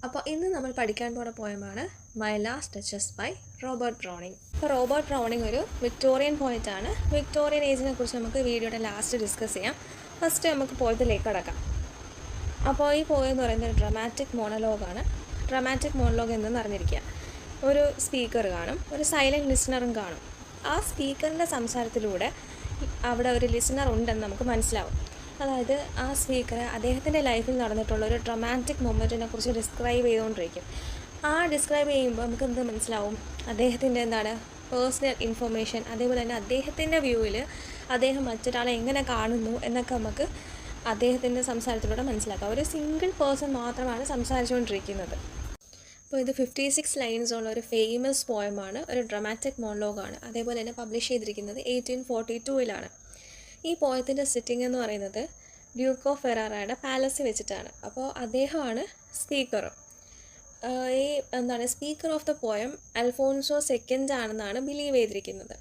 അപ്പോൾ ഇന്ന് നമ്മൾ പഠിക്കാൻ പോകുന്ന പോയമാണ് my last duchess by Robert Browning. അപ്പോൾ റോബർട്ട് ബ്രൗണിങ് ഒരു വിക്ടോറിയൻ പോയിറ്റാണ്. വിക്ടോറിയൻ ഏജിനെ കുറിച്ച് നമുക്ക് വീഡിയോയുടെ ലാസ്റ്റ് ഡിസ്കസ് ചെയ്യാം. ഫസ്റ്റ് നമുക്ക് പോയത്തിലേക്ക് കടക്കാം. അപ്പോൾ ഈ പോയെന്ന് പറയുന്നത് ഡ്രമാറ്റിക് മോണലോഗാണ്. ഡ്രമാറ്റിക് മോണലോഗ് എന്തെന്ന് അറിഞ്ഞിരിക്കുക. ഒരു സ്പീക്കർ കാണും, ഒരു സൈലൻറ്റ് ലിസണറും കാണും. ആ സ്പീക്കറിൻ്റെ സംസാരത്തിലൂടെ അവിടെ ഒരു ലിസണർ ഉണ്ടെന്ന് നമുക്ക് മനസ്സിലാവും. അതായത് ആ സ്പീക്കർ അദ്ദേഹത്തിൻ്റെ ലൈഫിൽ നടന്നിട്ടുള്ള ഒരു ഡ്രമാറ്റിക് മൊമെൻറ്റിനെ കുറിച്ച് ഡിസ്ക്രൈബ് ചെയ്തുകൊണ്ടിരിക്കും. ആ ഡിസ്ക്രൈബ് ചെയ്യുമ്പോൾ നമുക്ക് എന്ത് മനസ്സിലാവും? അദ്ദേഹത്തിൻ്റെ പേഴ്സണൽ ഇൻഫർമേഷൻ, അതേപോലെ തന്നെ അദ്ദേഹത്തിൻ്റെ വ്യൂവിൽ അദ്ദേഹം മറ്റൊരാളെ എങ്ങനെ കാണുന്നു എന്നൊക്കെ നമുക്ക് അദ്ദേഹത്തിൻ്റെ സംസാരത്തിലൂടെ മനസ്സിലാക്കാം. ഒരു സിംഗിൾ പേഴ്സൺ മാത്രമാണ് സംസാരിച്ചുകൊണ്ടിരിക്കുന്നത്. അപ്പോൾ ഇത് 56 ലൈൻസ് ഉള്ള ഒരു ഫേമസ് പോയമാണ്, ഒരു ഡ്രമാറ്റിക് മോണലോഗാണ്. അതേപോലെ തന്നെ പബ്ലിഷ് ചെയ്തിരിക്കുന്നത് 1842 ഈ പോയത്തിൻ്റെ സിറ്റിംഗ് എന്ന് പറയുന്നത് ഡ്യൂക്ക് ഓഫ് ഫെറാറയുടെ പാലസിൽ വെച്ചിട്ടാണ്. അപ്പോൾ അദ്ദേഹമാണ് സ്പീക്കറും. ഈ speaker of the poem Alfonso second ആണെന്നാണ് ബിലീവ് ചെയ്തിരിക്കുന്നത്.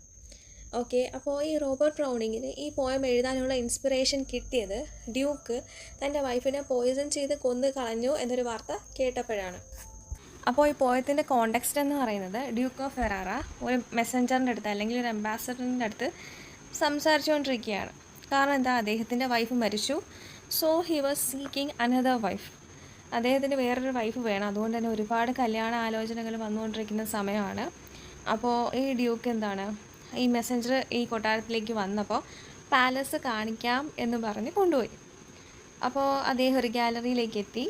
ഓക്കെ, അപ്പോൾ ഈ റോബർട്ട് ബ്രൗണിങ്ങിന് ഈ പോയം എഴുതാനുള്ള ഇൻസ്പിറേഷൻ കിട്ടിയത് ഡ്യൂക്ക് തൻ്റെ വൈഫിനെ പോയിസൺ ചെയ്ത് കൊന്നു കളഞ്ഞു എന്നൊരു വാർത്ത കേട്ടപ്പോഴാണ്. അപ്പോൾ ഈ പോയത്തിൻ്റെ കോണ്ടെക്സ്റ്റ് എന്ന് പറയുന്നത് ഡ്യൂക്ക് ഓഫ് ഫെറാറ ഒരു മെസ്സഞ്ചറിൻ്റെ അടുത്ത് അല്ലെങ്കിൽ ഒരു അംബാസഡറിൻ്റെ അടുത്ത് സംസാരിച്ചുകൊണ്ടിരിക്കുകയാണ്. കാരണം എന്താ, അദ്ദേഹത്തിൻ്റെ വൈഫ് മരിച്ചു. So he was seeking another wife. അദ്ദേഹത്തിന് വേറൊരു വൈഫ് വേണം. അതുകൊണ്ട് തന്നെ ഒരുപാട് കല്യാണ ആലോചനകൾ വന്നുകൊണ്ടിരിക്കുന്ന സമയമാണ്. അപ്പോൾ ഈ ഡ്യൂക്ക് ഈ മെസ്സഞ്ചർ ഈ കൊട്ടാരത്തിലേക്ക് വന്നപ്പോൾ പാലസ് കാണിക്കാം എന്ന് പറഞ്ഞ് കൊണ്ടുപോയി. അപ്പോൾ അദ്ദേഹം ഒരു ഗാലറിയിലേക്ക് എത്തി,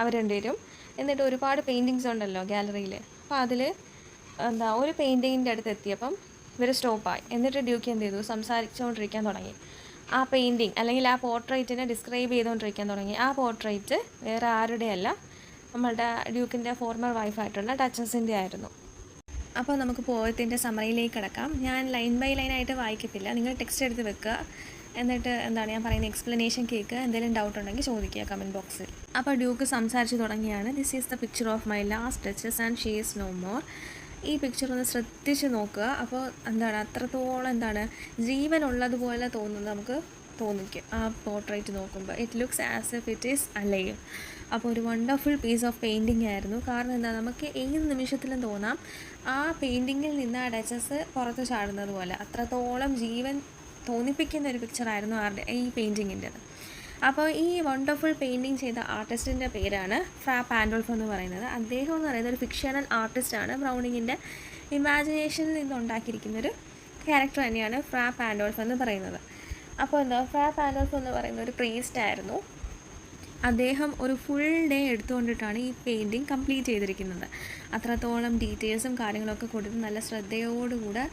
അവർ രണ്ടുപേരും. എന്നിട്ട് ഒരുപാട് പെയിൻറ്റിങ്സ് ഉണ്ടല്ലോ ഗാലറിയിൽ. അപ്പോൾ അതിൽ ഒരു പെയിൻറ്റിങ്ങിൻ്റെ അടുത്ത് എത്തിയപ്പം ഇവർ സ്റ്റോപ്പായി. എന്നിട്ട് ഡ്യൂക്ക് എന്ത് ചെയ്തു, സംസാരിച്ചുകൊണ്ടിരിക്കാൻ തുടങ്ങി. ആ പെയിൻറ്റിങ് അല്ലെങ്കിൽ ആ പോർട്രേറ്റിനെ ഡിസ്ക്രൈബ് ചെയ്തുകൊണ്ടിരിക്കാൻ തുടങ്ങി. ആ പോർട്രേറ്റ് വേറെ ആരുടെയല്ല, നമ്മളുടെ ഡ്യൂക്കിൻ്റെ ഫോർമർ വൈഫായിട്ടുള്ള ഡച്ചസിൻ്റെ ആയിരുന്നു. അപ്പോൾ നമുക്ക് പോയത്തിൻ്റെ സമറിയിലേക്ക് കിടക്കാം. ഞാൻ ലൈൻ ബൈ ലൈൻ ആയിട്ട് വായിക്കത്തില്ല, നിങ്ങൾ ടെക്സ്റ്റ് എടുത്ത് വെക്കുക. എന്നിട്ട് ഞാൻ പറയുന്ന എക്സ്പ്ലനേഷൻ കേൾക്കുക. എന്തെങ്കിലും ഡൗട്ട് ഉണ്ടെങ്കിൽ ചോദിക്കുക കമൻറ്റ് ബോക്സിൽ. അപ്പോൾ ഡ്യൂക്ക് സംസാരിച്ച് തുടങ്ങിയാണ്. This is the picture of my last duchess and she is no more. ഈ പിക്ചർ ഒന്ന് ശ്രദ്ധിച്ച് നോക്കുക. അപ്പോൾ അത്രത്തോളം ജീവനുള്ളതുപോലെ തോന്നുന്നത് നമുക്ക് തോന്നിക്കും ആ പോർട്രേറ്റ് നോക്കുമ്പോൾ. It looks as if it is alive. അപ്പോൾ ഒരു വണ്ടർഫുൾ പീസ് ഓഫ് പെയിൻറ്റിങ് ആയിരുന്നു. കാരണം നമുക്ക് ഏത് നിമിഷത്തിലും തോന്നാം ആ പെയിൻറ്റിങ്ങിൽ നിന്ന് ആ ഡച്ചസ് പുറത്ത് ചാടുന്നത് പോലെ. അത്രത്തോളം ജീവൻ തോന്നിപ്പിക്കുന്ന ഒരു പിക്ചറായിരുന്നു ഈ പെയിൻറ്റിങ്ങിൻ്റെത്. അപ്പോൾ ഈ വണ്ടർഫുൾ പെയിൻറ്റിങ് ചെയ്ത ആർട്ടിസ്റ്റിൻ്റെ പേരാണ് ഫ്രാ പാൻഡോൾഫ് എന്ന് പറയുന്നത്. അദ്ദേഹം എന്ന് പറയുന്നത് ഒരു ഫിക്ഷണൽ ആർട്ടിസ്റ്റാണ്. ബ്രൗണിങ്ങിൻ്റെ ഇമാജിനേഷനിൽ നിന്നുണ്ടാക്കിയിരിക്കുന്നൊരു ക്യാരക്ടർ തന്നെയാണ് ഫ്രാ പാൻഡോൾഫ് എന്ന് പറയുന്നത്. അപ്പോൾ ഫ്രാ പാൻഡോൾഫ് എന്ന് പറയുന്ന ഒരു പ്രീസ്റ്റ് ആയിരുന്നു. അദ്ദേഹം ഒരു ഫുൾ ഡേ എടുത്തുകൊണ്ടിട്ടാണ് ഈ പെയിൻറ്റിങ് കംപ്ലീറ്റ് ചെയ്തിരിക്കുന്നത്. അത്രത്തോളം ഡീറ്റെയിൽസും കാര്യങ്ങളൊക്കെ കൊടുത്ത് നല്ല ശ്രദ്ധയോടുകൂടെ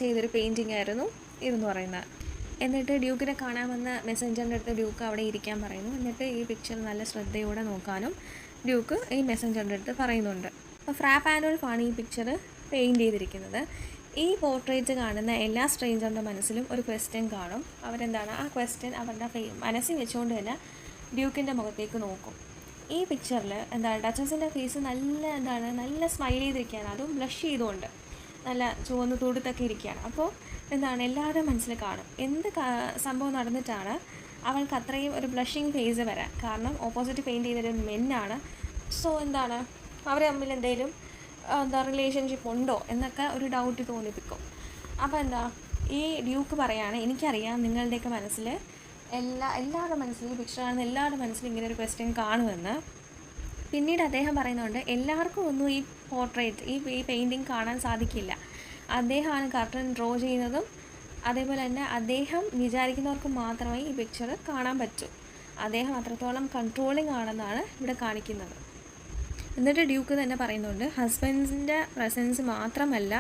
ചെയ്തൊരു പെയിൻറ്റിങ് ആയിരുന്നു ഇതെന്ന് പറയുന്നത്. എന്നിട്ട് ഡ്യൂക്കിനെ കാണാൻ വന്ന മെസ്സഞ്ചറിൻ്റെ അടുത്ത് ഡ്യൂക്ക് അവിടെ ഇരിക്കാൻ പറയുന്നു. എന്നിട്ട് ഈ പിക്ചർ നല്ല ശ്രദ്ധയോടെ നോക്കാനും ഡ്യൂക്ക് ഈ മെസ്സഞ്ചറിൻ്റെ അടുത്ത് പറയുന്നുണ്ട്. അപ്പോൾ ഫ്രാ പാൻഡോൾഫാണ് ഈ പിക്ചർ പെയിൻറ്റ് ചെയ്തിരിക്കുന്നത്. ഈ പോർട്രേറ്റ് കാണുന്ന എല്ലാ സ്ട്രേഞ്ചറിൻ്റെ മനസ്സിലും ഒരു ക്വസ്റ്റ്യൻ കാണും. ആ ക്വസ്റ്റ്യൻ അവരുടെ മനസ്സിൽ വെച്ചുകൊണ്ട് തന്നെ ഡ്യൂക്കിൻ്റെ മുഖത്തേക്ക് നോക്കും. ഈ പിക്ചറിൽ ഡച്ചസിൻ്റെ ഫേസ് നല്ല സ്മൈൽ ചെയ്തിരിക്കുകയാണ്, അതും ബ്ലഷ് ചെയ്തുകൊണ്ട് നല്ല ചുവന്ന് തുടുത്തൊക്കെ ഇരിക്കുകയാണ്. അപ്പോൾ എല്ലാവരുടെയും മനസ്സിൽ കാണും എന്ത് സംഭവം നടന്നിട്ടാണ് അവൾക്ക് അത്രയും ഒരു ബ്ലഷിങ് ഫേസ് വരാൻ കാരണം. ഓപ്പോസിറ്റ് പെയിൻറ്റ് ചെയ്തൊരു മെന്നാണ്. സോ അവർ തമ്മിൽ എന്തെങ്കിലും റിലേഷൻഷിപ്പ് ഉണ്ടോ എന്നൊക്കെ ഒരു ഡൗട്ട് തോന്നിപ്പിക്കും. അപ്പോൾ ഈ ഡ്യൂക്ക് പറയാണ്, എനിക്കറിയാം നിങ്ങളുടെയൊക്കെ മനസ്സിൽ എല്ലാവരുടെ മനസ്സിലും പിക്ചർ കാണുന്ന എല്ലാവരുടെ മനസ്സിലും ഇങ്ങനെ ഒരു ക്വസ്റ്റ്യൻ കാണുമെന്ന്. പിന്നീട് അദ്ദേഹം പറയുന്നുണ്ട്, എല്ലാവർക്കും ഒന്നും ഈ പോർട്രേറ്റ് ഈ പെയിൻറ്റിങ് കാണാൻ സാധിക്കില്ല. അദ്ദേഹമാണ് കർട്ടൻ ഡ്രോ ചെയ്യുന്നതും അതേപോലെ തന്നെ അദ്ദേഹം വിചാരിക്കുന്നവർക്ക് മാത്രമേ ഈ പിക്ചർ കാണാൻ പറ്റൂ. അദ്ദേഹം അത്രത്തോളം കൺട്രോളിങ് ആണെന്നാണ് ഇവിടെ കാണിക്കുന്നത്. എന്നിട്ട് ഡ്യൂക്ക് തന്നെ പറയുന്നുണ്ട്, ഹസ്ബൻഡിൻ്റെ പ്രസൻസ് മാത്രമല്ല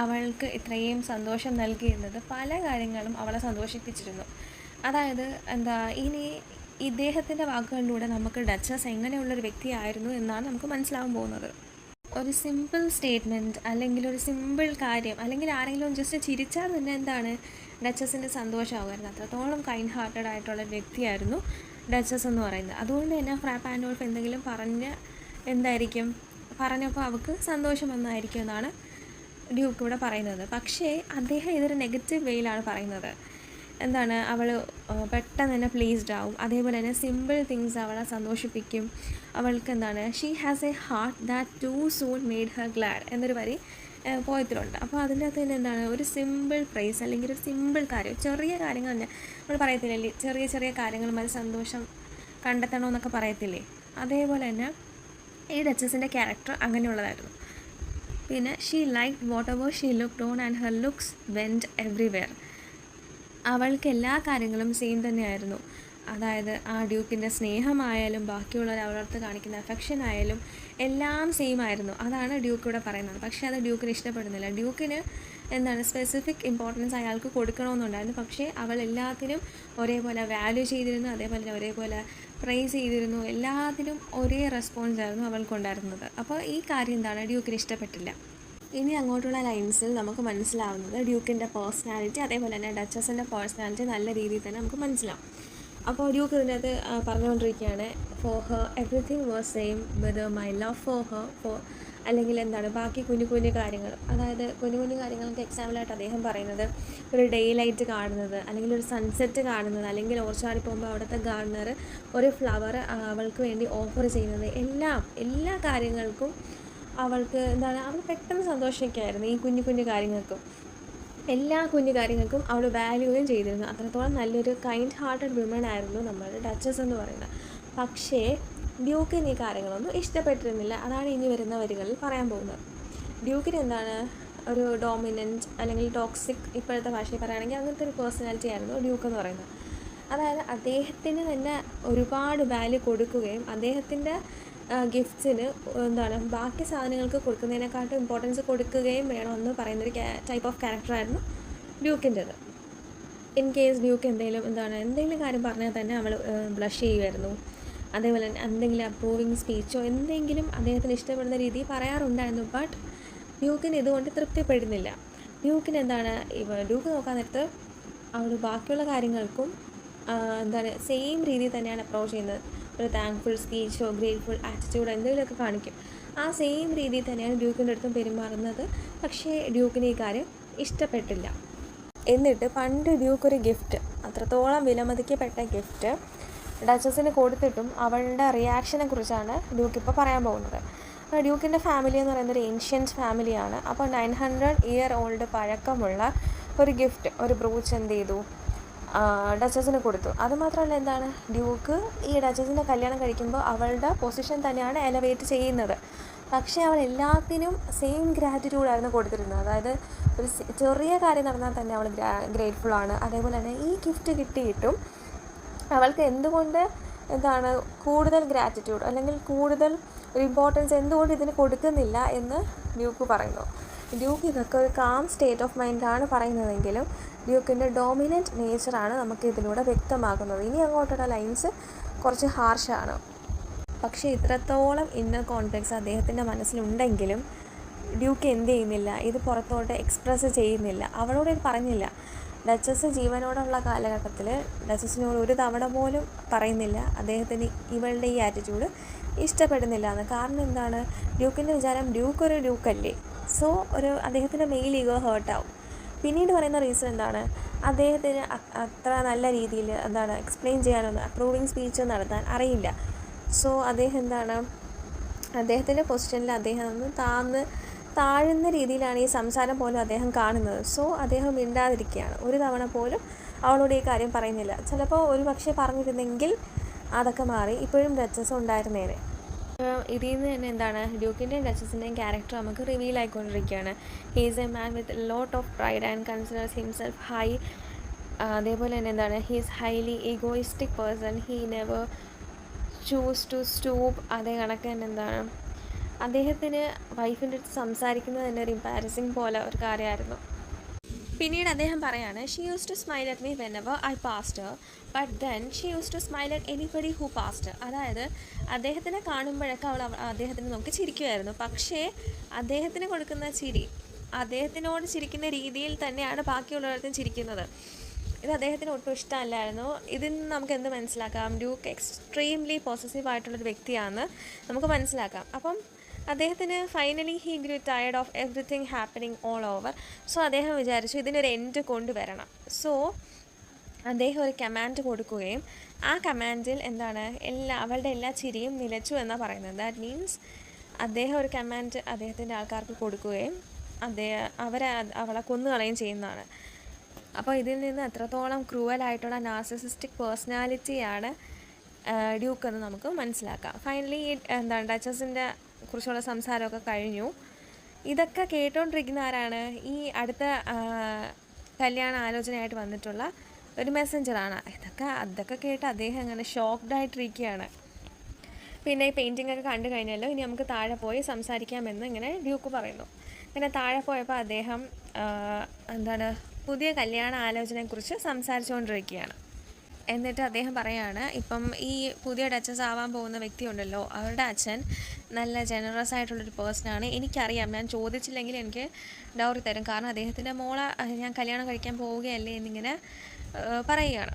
അവൾക്ക് ഇത്രയും സന്തോഷം നൽകിയിരുന്നത്, പല കാര്യങ്ങളും അവളെ സന്തോഷിപ്പിച്ചിരുന്നു. അതായത് ഇനി ഇദ്ദേഹത്തിൻ്റെ വാക്കുകളിലൂടെ നമുക്ക് ഡച്ചസ് എങ്ങനെയുള്ളൊരു വ്യക്തിയായിരുന്നു എന്നാണ് നമുക്ക് മനസ്സിലാവാൻ പോകുന്നത്. ഒരു സിമ്പിൾ സ്റ്റേറ്റ്മെൻറ്റ് അല്ലെങ്കിൽ ഒരു സിമ്പിൾ കാര്യം അല്ലെങ്കിൽ ആരെങ്കിലും ജസ്റ്റ് ചിരിച്ചാൽ തന്നെ ഡച്ചസിൻ്റെ സന്തോഷമാകുമായിരുന്നു. അത്രത്തോളം കൈൻഡ് ഹാർട്ടഡ് ആയിട്ടുള്ള വ്യക്തിയായിരുന്നു ഡച്ചസ് എന്ന് പറയുന്നത്. അതുകൊണ്ട് തന്നെ ഫ്രാ പാൻഡോൾഫ് എന്തെങ്കിലും പറഞ്ഞപ്പോൾ അവൾക്ക് സന്തോഷം വന്നായിരിക്കും എന്നാണ് ഡ്യൂക്ക് ഇവിടെ പറയുന്നത്. പക്ഷേ അദ്ദേഹം ഇതൊരു നെഗറ്റീവ് വേയിലാണ് പറയുന്നത്. എന്താണ് അവൾ പെട്ടെന്ന് തന്നെ പ്ലീസ്ഡ് ആവും. അതേപോലെ തന്നെ സിമ്പിൾ തിങ്സ് അവളെ സന്തോഷിപ്പിക്കും. അവൾക്ക് എന്താണ് she has a heart that too soon made her glad എന്നൊരു വരി പോയത്തിലുണ്ട്. അപ്പോൾ അതിൻ്റെ അകത്ത് തന്നെ എന്താണ് ഒരു സിമ്പിൾ പ്രൈസ് അല്ലെങ്കിൽ ഒരു സിമ്പിൾ കാര്യം, ചെറിയ കാര്യങ്ങൾ തന്നെ നമ്മൾ പറയത്തില്ലേ, ചെറിയ ചെറിയ കാര്യങ്ങൾ മതി സന്തോഷം കണ്ടെത്തണമെന്നൊക്കെ പറയത്തില്ലേ, അതേപോലെ തന്നെ ഈ ഡച്ചസിൻ്റെ ക്യാരക്ടർ അങ്ങനെയുള്ളതായിരുന്നു. പിന്നെ she like whatever she looked on and her looks went everywhere. അവൾക്ക് എല്ലാ കാര്യങ്ങളും സെയിം തന്നെയായിരുന്നു. അതായത് ആ ഡ്യൂക്കിൻ്റെ സ്നേഹമായാലും ബാക്കിയുള്ളവർ അവളടുത്ത് കാണിക്കുന്ന അഫെക്ഷൻ ആയാലും എല്ലാം സെയിം ആയിരുന്നു. അതാണ് ഡ്യൂക്ക് ഇവിടെ പറയുന്നത്. പക്ഷേ അത് ഡ്യൂക്കിന് ഇഷ്ടപ്പെടുന്നില്ല. ഡ്യൂക്കിന് എന്താണ് സ്പെസിഫിക് ഇമ്പോർട്ടൻസ് അയാൾക്ക് കൊടുക്കണമെന്നുണ്ടായിരുന്നു. പക്ഷേ അവൾ എല്ലാത്തിനും ഒരേപോലെ വാല്യൂ ചെയ്തിരുന്നു, അതേപോലെ ഒരേപോലെ പ്രൈസ് ചെയ്തിരുന്നു. എല്ലാത്തിനും ഒരേ റെസ്പോൺസ് ആയിരുന്നു അവൾക്കുണ്ടായിരുന്നത്. അപ്പോൾ ഈ കാര്യം എന്താണ് ഡ്യൂക്കിന് ഇഷ്ടപ്പെട്ടില്ല. ഇനി അങ്ങോട്ടുള്ള ലൈൻസിൽ നമുക്ക് മനസ്സിലാവുന്നത് ഡ്യൂക്കിൻ്റെ പേഴ്സണാലിറ്റി, അതേപോലെ തന്നെ ഡച്ചസിൻ്റെ പേഴ്സണാലിറ്റി നല്ല രീതിയിൽ തന്നെ നമുക്ക് മനസ്സിലാവും. അപ്പോൾ ഡ്യൂക്ക് ഇതിനകത്ത് പറഞ്ഞുകൊണ്ടിരിക്കുകയാണ്, for her everything was same with my love for her, അല്ലെങ്കിൽ എന്താണ് ബാക്കി കുഞ്ഞു കുഞ്ഞു കാര്യങ്ങൾ, അതായത് കുഞ്ഞു കുഞ്ഞു കാര്യങ്ങൾക്ക് എക്സാമ്പിളായിട്ട് അദ്ദേഹം പറയുന്നത് ഒരു ഡേ ലൈറ്റ് കാണുന്നത്, അല്ലെങ്കിൽ ഒരു സൺസെറ്റ് കാണുന്നത്, അല്ലെങ്കിൽ ഓർച്ചാടി പോകുമ്പോൾ അവിടുത്തെ ഗാർഡനർ ഒരു ഫ്ലവർ അവൾക്ക് വേണ്ടി ഓഫർ ചെയ്യുന്നത്, എല്ലാ കാര്യങ്ങൾക്കും അവൾക്ക് എന്താണ് അവൾ പെട്ടെന്ന് സന്തോഷിക്കുമായിരുന്നു. ഈ കുഞ്ഞു കുഞ്ഞു കാര്യങ്ങൾക്കും എല്ലാ കുഞ്ഞു കാര്യങ്ങൾക്കും അവൾ വാല്യൂയും ചെയ്തിരുന്നു. അത്രത്തോളം നല്ലൊരു കൈൻഡ് ഹാർട്ടഡ് വിമൺ ആയിരുന്നു നമ്മളുടെ ഡച്ചസ് എന്ന് പറയുന്നത്. പക്ഷേ ഡ്യൂക്കിന് ഈ കാര്യങ്ങളൊന്നും ഇഷ്ടപ്പെട്ടിരുന്നില്ല. അതാണ് ഇനി വരുന്ന വരികളിൽ പറയാൻ പോകുന്നത്. ഡ്യൂക്കിന് എന്താണ് ഒരു ഡോമിനൻറ്റ് അല്ലെങ്കിൽ ടോക്സിക്, ഇപ്പോഴത്തെ ഭാഷയിൽ പറയുകയാണെങ്കിൽ അങ്ങനത്തെ ഒരു പേഴ്സണാലിറ്റി ആയിരുന്നു ഡ്യൂക്ക് എന്ന് പറയുന്നത്. അതായത് അദ്ദേഹത്തിന് തന്നെ ഒരുപാട് വാല്യൂ കൊടുക്കുകയും അദ്ദേഹത്തിൻ്റെ ഗിഫ്റ്റ്സിന് എന്താണ് ബാക്കി സാധനങ്ങൾക്ക് കൊടുക്കുന്നതിനെക്കാട്ടും ഇമ്പോർട്ടൻസ് കൊടുക്കുകയും വേണമെന്ന് പറയുന്നൊരു ടൈപ്പ് ഓഫ് ക്യാരക്ടറായിരുന്നു ഡ്യൂക്കിൻ്റെത്. ഇൻ കേസ് ഡ്യൂക്ക് എന്തെങ്കിലും കാര്യം പറഞ്ഞാൽ തന്നെ അവൾ ബ്ലഷ് ചെയ്യുമായിരുന്നു. അതേപോലെ തന്നെ എന്തെങ്കിലും അപ്രൂവിങ് സ്പീച്ചോ എന്തെങ്കിലും അദ്ദേഹത്തിന് ഇഷ്ടപ്പെടുന്ന രീതിയിൽ പറയാറുണ്ടായിരുന്നു. ബട്ട് ഡ്യൂക്കിന് ഇതുകൊണ്ട് തൃപ്തിപ്പെടുന്നില്ല. ഡ്യൂക്കിന് ഡ്യൂക്ക് നോക്കാൻ നേരത്ത് അവൾ ബാക്കിയുള്ള കാര്യങ്ങൾക്കും സെയിം രീതിയിൽ തന്നെയാണ് അപ്രോച്ച് ചെയ്യുന്നത്. ഒരു താങ്ക്ഫുൾ സ്പീച്ചോ ഗ്രേറ്റ്ഫുൾ ആറ്റിറ്റ്യൂഡോ എന്തെങ്കിലുമൊക്കെ കാണിക്കും. ആ സെയിം രീതിയിൽ തന്നെയാണ് ഡ്യൂക്കിൻ്റെ അടുത്തും പെരുമാറുന്നത്. പക്ഷേ ഡ്യൂക്കിന് ഈ കാര്യം ഇഷ്ടപ്പെട്ടില്ല. എന്നിട്ട് പണ്ട് ഡ്യൂക്ക് ഒരു ഗിഫ്റ്റ്, അത്രത്തോളം വിലമതിക്കപ്പെട്ട ഗിഫ്റ്റ് ഡച്ചസിന് കൊടുത്തിട്ടും അവളുടെ റിയാക്ഷനെ കുറിച്ചാണ് ഡ്യൂക്ക് ഇപ്പോൾ പറയാൻ പോകുന്നത്. ഡ്യൂക്കിൻ്റെ ഫാമിലി എന്ന് പറയുന്നത് ഒരു ഏൻഷ്യൻറ്റ് ഫാമിലിയാണ്. അപ്പോൾ 900 ഇയർ ഓൾഡ് പഴക്കമുള്ള ഒരു ഗിഫ്റ്റ്, ഒരു ബ്രൂച്ച് എന്ത് ചെയ്തു ഡച്ചസിന് കൊടുത്തു. അതുമാത്രമല്ല ഡ്യൂക്ക് ഈ ഡച്ചസിൻ്റെ കല്യാണം കഴിക്കുമ്പോൾ അവളുടെ പൊസിഷൻ തന്നെയാണ് എലവേറ്റ് ചെയ്യുന്നത്. പക്ഷേ അവൾ എല്ലാത്തിനും സെയിം ഗ്രാറ്റിറ്റ്യൂഡായിരുന്നു കൊടുത്തിരുന്നത്. അതായത് ഒരു ചെറിയ കാര്യം നടന്നാൽ തന്നെ അവൾ ഗ്രേറ്റ്ഫുള്ളാണ്. അതേപോലെ തന്നെ ഈ ഗിഫ്റ്റ് കിട്ടിയിട്ടും അവൾക്ക് എന്തുകൊണ്ട് കൂടുതൽ ഗ്രാറ്റിറ്റ്യൂഡ് അല്ലെങ്കിൽ കൂടുതൽ ഒരു ഇമ്പോർട്ടൻസ് എന്തുകൊണ്ട് ഇതിന് കൊടുക്കുന്നില്ല എന്ന് ഡ്യൂക്ക് പറയുന്നു. ഡ്യൂക്ക് ഇതൊക്കെ ഒരു കാം സ്റ്റേറ്റ് ഓഫ് മൈൻഡാണ് പറയുന്നതെങ്കിലും ഡ്യൂക്കിൻ്റെ ഡോമിനൻറ്റ് നേച്ചറാണ് നമുക്ക് ഇതിലൂടെ വ്യക്തമാകുന്നത്. ഇനി അങ്ങോട്ടുള്ള ലൈൻസ് കുറച്ച് ഹാർഷാണ്. പക്ഷേ ഇത്രത്തോളം ഇന്നർ കോൺഫ്ലിക്ട്സ് അദ്ദേഹത്തിൻ്റെ മനസ്സിലുണ്ടെങ്കിലും ഡ്യൂക്ക് എന്ത് ചെയ്യുന്നില്ല, ഇത് പുറത്തോട്ട് എക്സ്പ്രസ് ചെയ്യുന്നില്ല. അവളോട് ഇത് പറഞ്ഞില്ല. ഡച്ചസ് ജീവനോടുള്ള കാലഘട്ടത്തിൽ ഡച്ചസിനോട് ഒരു തവണ പോലും പറയുന്നില്ല അദ്ദേഹത്തിന് ഇവളുടെ ഈ ആറ്റിറ്റ്യൂഡ് ഇഷ്ടപ്പെടുന്നില്ല എന്ന്. കാരണം ഡ്യൂക്കിൻ്റെ വിചാരം ഡ്യൂക്ക് ഒരു ഡ്യൂക്കല്ലേ, സോ അദ്ദേഹത്തിൻ്റെ മെയിൽ ഈഗോ ഹേർട്ടാവും. പിന്നീട് പറയുന്ന റീസൺ അദ്ദേഹത്തിന് അത്ര നല്ല രീതിയിൽ എക്സ്പ്ലെയിൻ ചെയ്യാനൊന്നും അപ്രൂവിങ് സ്പീച്ച് നടത്താൻ അറിയില്ല. സോ അദ്ദേഹം അദ്ദേഹത്തിൻ്റെ പൊസിഷനിൽ അദ്ദേഹം താഴുന്ന രീതിയിലാണ് ഈ സംസാരം പോലും അദ്ദേഹം കാണുന്നത്. സോ അദ്ദേഹം മിണ്ടാതിരിക്കുകയാണ്. ഒരു തവണ പോലും അവളോട് ഈ കാര്യം പറയുന്നില്ല. ചിലപ്പോൾ ഒരു പക്ഷേ പറഞ്ഞിരുന്നെങ്കിൽ അതൊക്കെ മാറി ഇപ്പോഴും ഡച്ചസ് ഉണ്ടായിരുന്നേനെ. ഇതിൽ നിന്ന് തന്നെ ഡ്യൂക്കിൻ്റെയും ഡച്ചസിൻ്റെയും ക്യാരക്ടർ നമുക്ക് റിവീൽ ആയിക്കൊണ്ടിരിക്കുകയാണ്. He is a man with lot of pride and considers himself high. അതേപോലെ തന്നെ he is highly egoistic person. He never choose to stoop. അതേ കണക്ക് തന്നെ അദ്ദേഹത്തിന് വൈഫിൻ്റെ അടുത്ത് സംസാരിക്കുന്നത് തന്നെ ഒരു എംബാരസിങ് പോലെ ഒരു കാര്യമായിരുന്നു. പിന്നീട് അദ്ദേഹം പറയാണ്, she use to smile at me whenever I passed her, but then she use to smile at anybody who passed. അതായത് അദ്ദേഹത്തിനെ കാണുമ്പോഴൊക്കെ അവൾ അദ്ദേഹത്തിന് നോക്കി ചിരിക്കുമായിരുന്നു. പക്ഷേ അദ്ദേഹത്തിന് കൊടുക്കുന്ന ചിരി അദ്ദേഹത്തിനോട് ചിരിക്കുന്ന രീതിയിൽ തന്നെയാണ് ബാക്കിയുള്ളവരുടെ ചിരിക്കുന്നത്. ഇത് അദ്ദേഹത്തിന് ഒട്ടും ഇഷ്ടമല്ലായിരുന്നു. ഇതിൽ നിന്ന് നമുക്ക് എന്ത് മനസ്സിലാക്കാം? ഡ്യൂക്ക് എക്സ്ട്രീംലി പോസസീവ് ആയിട്ടുള്ളൊരു വ്യക്തിയാണെന്ന് നമുക്ക് മനസ്സിലാക്കാം. അപ്പം അദ്ദേഹത്തിന് finally he grew tired of everything happening all over. So അദ്ദേഹം വിചാരിച്ചു ഇതിനൊരു എൻഡ് കൊണ്ടുവരണം. സോ അദ്ദേഹം ഒരു കമാൻഡ് കൊടുക്കുകയും ആ കമാൻഡിൽ എന്താണ് അവളുടെ എല്ലാ ചിരിയും നിലച്ചു എന്നാണ് പറയുന്നത്. ദാറ്റ് മീൻസ് അദ്ദേഹം ഒരു കമാൻഡ് അദ്ദേഹത്തിൻ്റെ ആൾക്കാർക്ക് കൊടുക്കുകയും അവളെ കൊന്നുകളയുകയും ചെയ്യുന്നതാണ്. അപ്പോൾ ഇതിൽ നിന്ന് എത്രത്തോളം ക്രൂവലായിട്ടുള്ള നാർസിസിസ്റ്റിക് പേഴ്സണാലിറ്റിയാണ് ഡ്യൂക്ക് എന്ന് നമുക്ക് മനസ്സിലാക്കാം. ഫൈനലി ഡച്ചസിൻ്റെ കുറിച്ചുള്ള സംസാരമൊക്കെ കഴിഞ്ഞു. ഇതൊക്കെ കേട്ടുകൊണ്ടിരിക്കുന്ന ആരാണ്? ഈ അടുത്ത കല്യാണ ആലോചനയായിട്ട് വന്നിട്ടുള്ള ഒരു മെസ്സഞ്ചറാണ്. അതൊക്കെ കേട്ട് അദ്ദേഹം അങ്ങനെ ഷോക്ക്ഡായിട്ടിരിക്കുകയാണ്. പിന്നെ ഈ പെയിൻറ്റിംഗ് ഒക്കെ കണ്ടു കഴിഞ്ഞല്ലോ, ഇനി നമുക്ക് താഴെ പോയി സംസാരിക്കാമെന്ന് ഇങ്ങനെ ഡ്യൂക്ക് പറയുന്നു. പിന്നെ താഴെ പോയപ്പോൾ അദ്ദേഹം പുതിയ കല്യാണ ആലോചനയെക്കുറിച്ച് സംസാരിച്ചുകൊണ്ടിരിക്കുകയാണ്. എന്നിട്ട് അദ്ദേഹം പറയുകയാണ്, ഇപ്പം ഈ പുതിയ ഡച്ചസ് ആവാൻ പോകുന്ന വ്യക്തി ഉണ്ടല്ലോ, അവരുടെ അച്ഛൻ നല്ല ജനറസ് ആയിട്ടുള്ളൊരു പേഴ്സണാണ്. എനിക്കറിയാം, ഞാൻ ചോദിച്ചില്ലെങ്കിൽ എനിക്ക് ഡൗറി തരും, കാരണം അദ്ദേഹത്തിൻ്റെ മോളെ ഞാൻ കല്യാണം കഴിക്കാൻ പോവുകയല്ലേ എന്നിങ്ങനെ പറയുകയാണ്.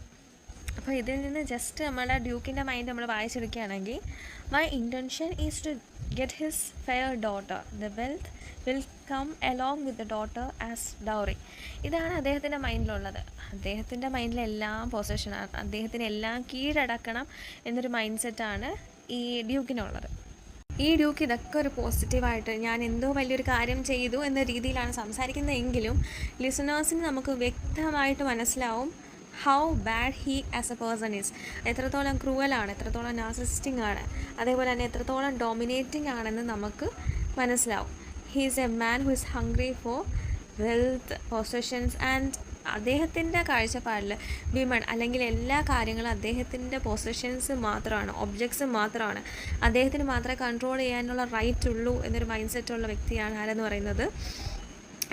അപ്പോൾ ഇതിൽ നിന്ന് ജസ്റ്റ് നമ്മുടെ ഡ്യൂക്കിൻ്റെ മൈൻഡ് നമ്മൾ വായിച്ചെടുക്കുകയാണെങ്കിൽ, my intention is to get his fair daughter, the wealth will come along with the daughter as dowry. ഇതാണ് അദ്ദേഹത്തിൻ്റെ മൈൻഡിലുള്ളത്. അദ്ദേഹത്തിൻ്റെ മൈൻഡിലെല്ലാം പൊസഷനാണ്, അദ്ദേഹത്തിന് എല്ലാം കീഴടക്കണം എന്നൊരു മൈൻഡ് സെറ്റാണ് ഈ ഡ്യൂക്കിനുള്ളത്. ഈ ഡ്യൂക്ക് ഇതൊക്കെ ഒരു പോസിറ്റീവായിട്ട് ഞാൻ എന്തോ വലിയൊരു കാര്യം ചെയ്തു എന്ന രീതിയിലാണ് സംസാരിക്കുന്നതെങ്കിലും ലിസണേഴ്സിന് നമുക്ക് വ്യക്തമായിട്ട് മനസ്സിലാവും how bad he as A person is. എത്രത്തോളം ക്രൂവലാണ്, എത്രത്തോളം നാർസിസിസ്റ്റിക് ആണ്, അതേപോലെ തന്നെ എത്രത്തോളം ഡോമിനേറ്റിംഗ് ആണെന്ന് നമുക്ക് മനസ്സിലാവും. He is a man who is hungry four wealth, possessions and അദ്ദേഹത്തിൻ്റെ കാഴ്ചപ്പാടിൽ വിമൺ അല്ലെങ്കിൽ എല്ലാ കാര്യങ്ങളും അദ്ദേഹത്തിൻ്റെ പൊസഷൻസ് മാത്രമാണ്, ഒബ്ജക്ട്സ് മാത്രമാണ്, അദ്ദേഹത്തിന് മാത്രമേ കൺട്രോൾ ചെയ്യാനുള്ള റൈറ്റ് ഉള്ളൂ എന്നൊരു മൈൻഡ് സെറ്റുള്ള വ്യക്തിയാണ് ആരെന്ന് പറയുന്നത്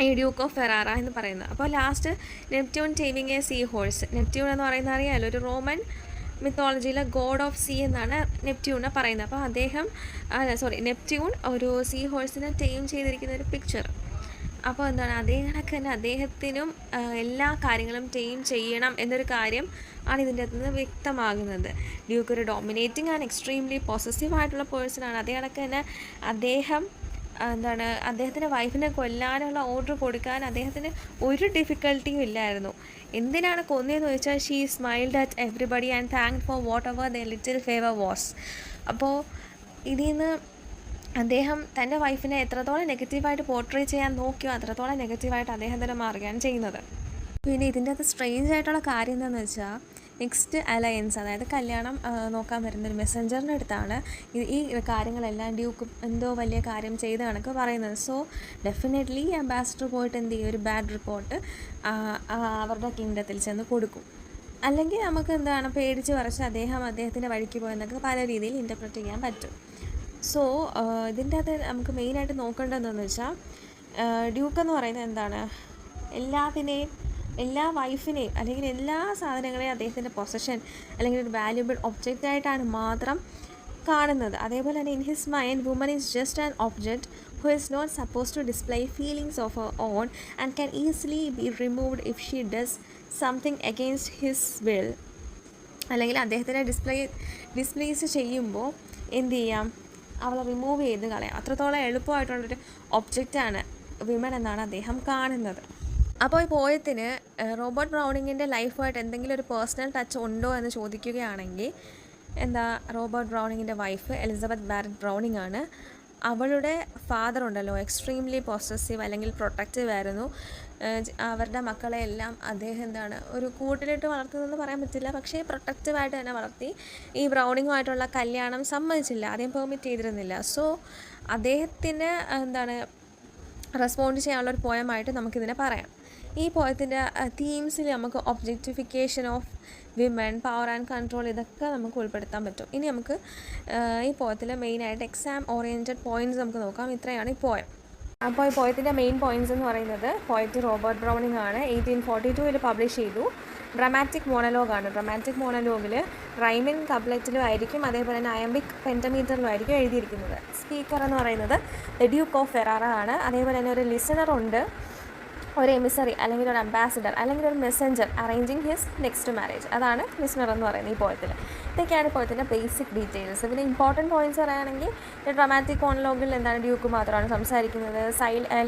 ഈ ഡ്യൂക്ക് ഓഫ് ഫെറാറ എന്ന് പറയുന്നത്. അപ്പോൾ last Neptune taming a sea horse. Neptune എന്ന് പറയുന്നത് അറിയാമല്ലോ, ഒരു റോമൻ മിത്തോളജിയിലെ ഗോഡ് ഓഫ് സീ എന്നാണ് നെപ്റ്റ്യൂണെ പറയുന്നത്. അപ്പോൾ നെപ്റ്റ്യൂൺ ഒരു സീ ഹോഴ്സിനെ ടേം ചെയ്തിരിക്കുന്ന ഒരു പിക്ചർ. അപ്പോൾ അതേ കണക്ക് തന്നെ അദ്ദേഹത്തിനും എല്ലാ കാര്യങ്ങളും ടേം ചെയ്യണം എന്നൊരു കാര്യം ആണ് ഇതിൻ്റെ അകത്ത് നിന്ന് വ്യക്തമാകുന്നത്. ഡ്യൂക്ക് ഒരു ഡോമിനേറ്റിംഗ് ആൻഡ് എക്സ്ട്രീംലി പോസസീവ് ആയിട്ടുള്ള പേഴ്സണാണ്. അതേ കണക്ക് തന്നെ അദ്ദേഹത്തിൻ്റെ വൈഫിനെ കൊല്ലാനുള്ള ഓർഡർ കൊടുക്കാൻ അദ്ദേഹത്തിന് ഒരു ഡിഫിക്കൽട്ടിയും ഇല്ലായിരുന്നു. എന്തിനാണ് കൊന്നതെന്ന് ചോദിച്ചാൽ she smiled at everybody and thank for what ever the little favour was. അപ്പോൾ ഇതിൽ നിന്ന് അദ്ദേഹം തൻ്റെ വൈഫിനെ എത്രത്തോളം നെഗറ്റീവായിട്ട് പോർട്രേ ചെയ്യാൻ നോക്കിയോ അത്രത്തോളം നെഗറ്റീവായിട്ട് അദ്ദേഹം തന്നെ മാറുകയാണ് ചെയ്യുന്നത്. പിന്നെ ഇതിൻ്റെ അകത്ത് സ്ട്രേഞ്ച് ആയിട്ടുള്ള കാര്യം എന്താണെന്ന് വെച്ചാൽ നെക്സ്റ്റ് അലയൻസ്, അതായത് കല്യാണം നോക്കാൻ വരുന്നൊരു മെസ്സഞ്ചറിൻ്റെ അടുത്താണ് ഈ കാര്യങ്ങളെല്ലാം ഡ്യൂക്ക് എന്തോ വലിയ കാര്യം ചെയ്ത കണക്ക് പറയുന്നത്. സോ ഡെഫിനറ്റ്ലി അംബാസിഡർ പോയിട്ട് എന്ത് ചെയ്യും, ഒരു ബാഡ് റിപ്പോർട്ട് അവരുടെ കിങ്ഡത്തിൽ ചെന്ന് കൊടുക്കും. അല്ലെങ്കിൽ നമുക്ക് പേടിച്ച് പറിച്ച് അദ്ദേഹത്തിൻ്റെ വഴിക്ക് പോയെന്നൊക്കെ പല രീതിയിൽ ഇൻ്റർപ്രറ്റ് ചെയ്യാൻ പറ്റും. സോ ഇതിൻ്റെ അകത്ത് നമുക്ക് മെയിനായിട്ട് നോക്കേണ്ടതെന്ന് വെച്ചാൽ ഡ്യൂക്ക് എന്ന് പറയുന്നത് എല്ലാ വൈഫിനെയും അല്ലെങ്കിൽ എല്ലാ സാധനങ്ങളെയും അദ്ദേഹത്തിൻ്റെ പൊസഷൻ അല്ലെങ്കിൽ ഒരു വാല്യുബിൾ ഒബ്ജക്റ്റായിട്ടാണ് മാത്രം കാണുന്നത്. അതേപോലെ തന്നെ in his mind woman is just an object who is not supposed to display feelings of her own and can easily be removed if she does something against his will. അല്ലെങ്കിൽ അദ്ദേഹത്തിനെ displace ചെയ്യുമ്പോൾ എന്ത് ചെയ്യാം, അവളെ remove ചെയ്ത് കളയാം. അത്രത്തോളം എളുപ്പമായിട്ടുള്ളൊരു ഒബ്ജക്റ്റാണ് women എന്നാണ് അദ്ദേഹം കാണുന്നത്. അപ്പോൾ ഈ പോയത്തിന് റോബർട്ട് ബ്രൗണിങ്ങിൻ്റെ ലൈഫുമായിട്ട് എന്തെങ്കിലും ഒരു പേഴ്സണൽ ടച്ച് ഉണ്ടോ എന്ന് ചോദിക്കുകയാണെങ്കിൽ റോബർട്ട് ബ്രൗണിങ്ങിൻ്റെ വൈഫ് എലിസബത്ത് ബാരറ്റ് ബ്രൗണിങ് ആണ്. അവളുടെ ഫാദർ ഉണ്ടല്ലോ എക്സ്ട്രീംലി പോസസീവ് അല്ലെങ്കിൽ പ്രൊട്ടക്റ്റീവ് ആയിരുന്നു. അവരുടെ മക്കളെ എല്ലാം അദ്ദേഹം ഒരു കൂട്ടിലിട്ട് വളർത്തുന്നതെന്ന് പറയാൻ പറ്റില്ല, പക്ഷേ പ്രൊട്ടക്റ്റീവായിട്ട് തന്നെ വളർത്തി. ഈ ബ്രൗണിങ്ങുമായിട്ടുള്ള കല്യാണം സമ്മതിച്ചില്ല, ആദ്യം പെർമിറ്റ് ചെയ്തിരുന്നില്ല. സോ അദ്ദേഹത്തിന് റെസ്പോണ്ട് ചെയ്യാനുള്ളൊരു പോയമായിട്ട് നമുക്കിതിനെ പറയാം. ഈ പോയത്തിൻ്റെ തീംസിൽ നമുക്ക് objectification of women, power and control, ഇതൊക്കെ നമുക്ക് ഉൾപ്പെടുത്താൻ പറ്റും. ഇനി നമുക്ക് ഈ പോയത്തിൽ മെയിനായിട്ട് എക്സാം ഓറിയൻറ്റഡ് പോയിൻറ്റ്സ് നമുക്ക് നോക്കാം. ഇത്രയാണ് ഈ പോയം. അപ്പോൾ ഈ പോയത്തിൻ്റെ മെയിൻ പോയിൻറ്റ്സ് എന്ന് പറയുന്നത് പോയറ്റ് റോബർട്ട് ബ്രൗണിങ് ആണ്. 1842 പബ്ലിഷ് ചെയ്തു. ഡ്രമാറ്റിക് മോണലോഗാണ്. ഡ്രമാറ്റിക് മോണലോഗിൽ റൈമിങ് കപ്ലറ്റിലും ആയിരിക്കും, അതേപോലെ തന്നെ അയംബിക് പെൻറ്റമീറ്ററിലും ആയിരിക്കും എഴുതിയിരിക്കുന്നത്. സ്പീക്കർ എന്ന് പറയുന്നത് ദ ഡ്യൂക്ക് ഓഫ് ഫെറാറ ആണ്. അതേപോലെ തന്നെ ഒരു ലിസണറുണ്ട്, ഒരു എമിസറി അല്ലെങ്കിൽ ഒരു അംബാസിഡർ അല്ലെങ്കിൽ ഒരു Messenger arranging his next marriage. അതാണ് ലിസണർ എന്ന് പറയുന്നത് ഈ പോയത്തിൽ. ഇതൊക്കെയാണ് പോയത്തിൻ്റെ ബേസിക് ഡീറ്റെയിൽസ്. പിന്നെ ഇമ്പോർട്ടൻറ്റ് പോയിൻറ്റ്സ് പറയുകയാണെങ്കിൽ ഡ്രമാറ്റിക് മോണലോഗിൽ ഡ്യൂക്ക് മാത്രമാണ് സംസാരിക്കുന്നത്.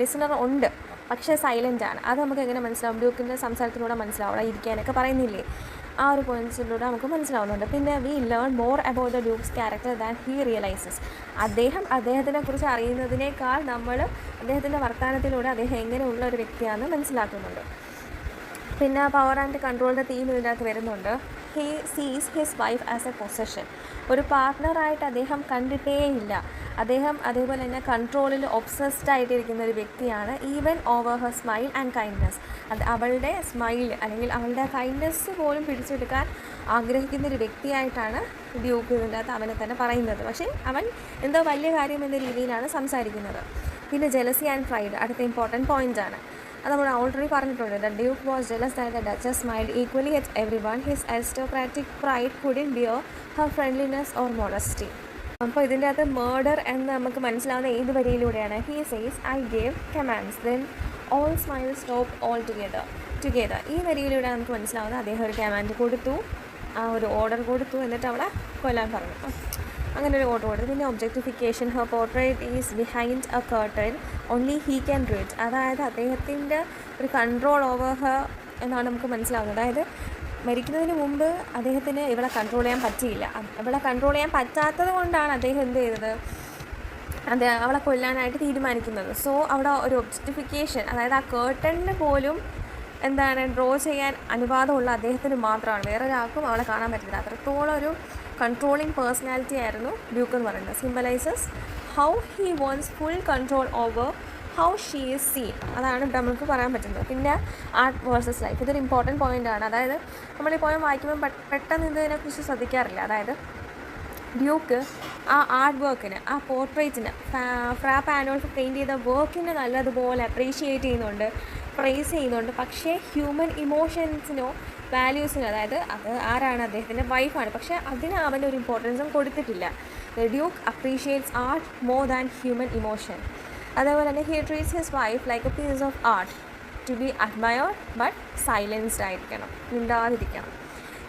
ലിസണർ ഉണ്ട്, പക്ഷേ സൈലൻ്റ് ആണ്. അത് നമുക്ക് എങ്ങനെ മനസ്സിലാവും? ഡ്യൂക്കിൻ്റെ സംസാരത്തിലൂടെ മനസ്സിലാവും. അവിടെ ഇരിക്കാനൊക്കെ പറയുന്നില്ലേ. ആ ഒരു പോയിൻറ്റ്സിലൂടെ നമുക്ക് മനസ്സിലാവുന്നുണ്ട്. പിന്നെ we learn more about the duke's character than he realises. അദ്ദേഹത്തിനെ കുറിച്ച് അറിയുന്നതിനേക്കാൾ നമ്മൾ അദ്ദേഹത്തിൻ്റെ വർത്തമാനത്തിലൂടെ അദ്ദേഹം എങ്ങനെയുള്ള ഒരു വ്യക്തിയാണെന്ന് മനസ്സിലാക്കുന്നുണ്ട്. പിന്നെ പവർ ആൻഡ് കൺട്രോളിൻ്റെ തീം ഇതിനകത്ത് വരുന്നുണ്ട്. ഹീ സീസ് his wife as A possession. ഒരു പാർട്ട്ണറായിട്ട് അദ്ദേഹം കണ്ടിട്ടേയില്ല. അദ്ദേഹം അതേപോലെ തന്നെ കൺട്രോളിൽ ഒബ്സസ്ഡ് ആയിട്ടിരിക്കുന്ന ഒരു വ്യക്തിയാണ്. Even over Har smile and kindness. അവളുടെ സ്മൈൽ അല്ലെങ്കിൽ അവളുടെ കൈൻഡ്നെസ് പോലും പിടിച്ചെടുക്കാൻ ആഗ്രഹിക്കുന്ന ഒരു വ്യക്തിയായിട്ടാണ് ഡ്യൂക്ക് ഇതിൻ്റെ അകത്ത് അവനെ തന്നെ പറയുന്നത്. പക്ഷേ അവൻ എന്തോ വലിയ കാര്യം എന്ന രീതിയിലാണ് സംസാരിക്കുന്നത്. പിന്നെ ജെലസി ആൻഡ് പ്രൈഡ് അടുത്ത ഇമ്പോർട്ടൻറ്റ് പോയിൻ്റാണ്. അത് നമ്മൾ ഓൾറെഡി പറഞ്ഞിട്ടുണ്ട്. The duke was jealous that the duchess smiled equally at every one. His aristocratic pride couldn't bear her friendliness or modesty. അപ്പോൾ ഇതിൻ്റെ അകത്ത് മേർഡർ എന്ന് നമുക്ക് മനസ്സിലാവുന്ന ഏത് വരിയിലൂടെയാണ്? He says I gave commands then all smile stop all together. ഈ വരിയിലൂടെ നമുക്ക് മനസ്സിലാവുന്നത് അദ്ദേഹം ഒരു കമാൻഡ് കൊടുത്തു, ഒരു ഓർഡർ കൊടുത്തു, എന്നിട്ട് അവിടെ കൊല്ലാൻ പറഞ്ഞു. അങ്ങനെ ഒരു ഓർഡർ കൊടുത്തു. പിന്നെ ഒബ്ജക്റ്റിഫിക്കേഷൻ. Her portrait is behind a curtain only he can do it. അതായത് അദ്ദേഹത്തിൻ്റെ ഒരു കൺട്രോൾ ഓവർ ഹർ എന്നാണ് നമുക്ക് മനസ്സിലാവുന്നത്. അതായത് മരിക്കുന്നതിന് മുമ്പ് അദ്ദേഹത്തിന് ഇവളെ കൺട്രോൾ ചെയ്യാൻ പറ്റിയില്ല. ഇവളെ കൺട്രോൾ ചെയ്യാൻ പറ്റാത്തത് കൊണ്ടാണ് അദ്ദേഹം എന്ത് ചെയ്തത്? അവളെ കൊല്ലാനായിട്ട് തീരുമാനിക്കുന്നത്. സോ അവിടെ ഒരു ഒബ്ജക്റ്റിഫിക്കേഷൻ, അതായത് ആ കേർട്ടണിന് പോലും ഡ്രോ ചെയ്യാൻ അനുവാദമുള്ള അദ്ദേഹത്തിന് മാത്രമാണ്, വേറൊരാൾക്കും അവളെ കാണാൻ പറ്റില്ല. അത്രത്തോളം ഒരു കൺട്രോളിങ് പേഴ്സണാലിറ്റി ആയിരുന്നു ഡ്യൂക്ക് എന്ന് പറയുന്നത്. Symbolises how he wants full control over how she is seen. അതാണ് ഇവിടെ നമുക്ക് പറയാൻ പറ്റുന്നത്. പിന്നെ ആർട്ട് വേഴ്സസ് ലൈഫ്, ഇതൊരു ഇമ്പോർട്ടൻറ്റ് പോയിൻ്റാണ്. അതായത് നമ്മൾ ഈ പോയം വായിക്കുമ്പോൾ പെട്ടെന്ന് ഇതിനെക്കുറിച്ച് ശ്രദ്ധിക്കാറില്ല. അതായത് ഡ്യൂക്ക് ആ ആർട്ട് വർക്കിന്, ആ പോർട്രേറ്റിന്, ഫ്രാ പാനോൾഫ് പെയിൻറ്റ് ചെയ്ത വർക്കിന് നല്ലതുപോലെ അപ്രീഷിയേറ്റ് ചെയ്യുന്നുണ്ട്, പ്രൈസ് ചെയ്യുന്നുണ്ട്. പക്ഷേ ഹ്യൂമൻ ഇമോഷൻസിനോ വാല്യൂസിനോ, അതായത് അത് ആരാണ്? അദ്ദേഹത്തിൻ്റെ വൈഫാണ്. പക്ഷേ അതിന് അവൻ്റെ ഒരു ഇമ്പോർട്ടൻസും കൊടുത്തിട്ടില്ല. Duke appreciates art more than human emotion. അതേപോലെ തന്നെ he treats his wife like a piece of art to be admired but silenced ആയിരിക്കണം, മിണ്ടാതിരിക്കണം.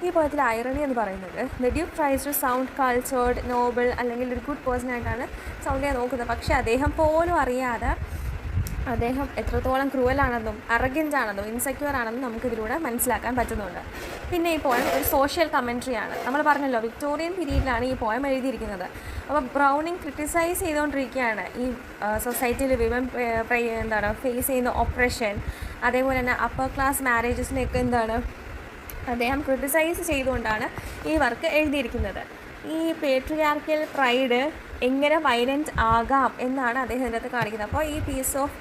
ഈ പോയത്തിൽ ഐറണി എന്ന് പറയുന്നത് the duke tries to sound cultured, noble അല്ലെങ്കിൽ ഒരു ഗുഡ് പേഴ്സൺ ആയിട്ടാണ് സൗണ്ട് ചെയ്യാൻ നോക്കുന്നത്. പക്ഷേ അദ്ദേഹം പോലും അറിയാതെ അദ്ദേഹം എത്രത്തോളം ക്രൂവലാണെന്നും അറഗൻസ് ആണെന്നും ഇൻസെക്യൂർ ആണെന്നും നമുക്കിതിലൂടെ മനസ്സിലാക്കാൻ പറ്റുന്നുണ്ട്. പിന്നെ ഈ പോയം ഒരു സോഷ്യൽ കമൻട്രി ആണ്. നമ്മൾ പറഞ്ഞല്ലോ വിക്ടോറിയൻ പീരീഡിലാണ് ഈ പോയം എഴുതിയിരിക്കുന്നത്. അപ്പോൾ ബ്രൗണിങ് ക്രിട്ടിസൈസ് ചെയ്തുകൊണ്ടിരിക്കുകയാണ് ഈ സൊസൈറ്റിയിൽ വിമൻ ഫേസ് ചെയ്യുന്ന ഒപ്രഷൻ, അതേപോലെ തന്നെ അപ്പർ ക്ലാസ് മാരേജസിനെയൊക്കെ അദ്ദേഹം ക്രിട്ടിസൈസ് ചെയ്തുകൊണ്ടാണ് ഈ വർക്ക് എഴുതിയിരിക്കുന്നത്. ഈ പേട്രിയാർക്കൽ പ്രൈഡ് എങ്ങനെ വയലൻറ്റ് ആകാം എന്നാണ് അദ്ദേഹം ഇതിനകത്ത് കാണിക്കുന്നത്. അപ്പോൾ ഈ പീസ് ഓഫ്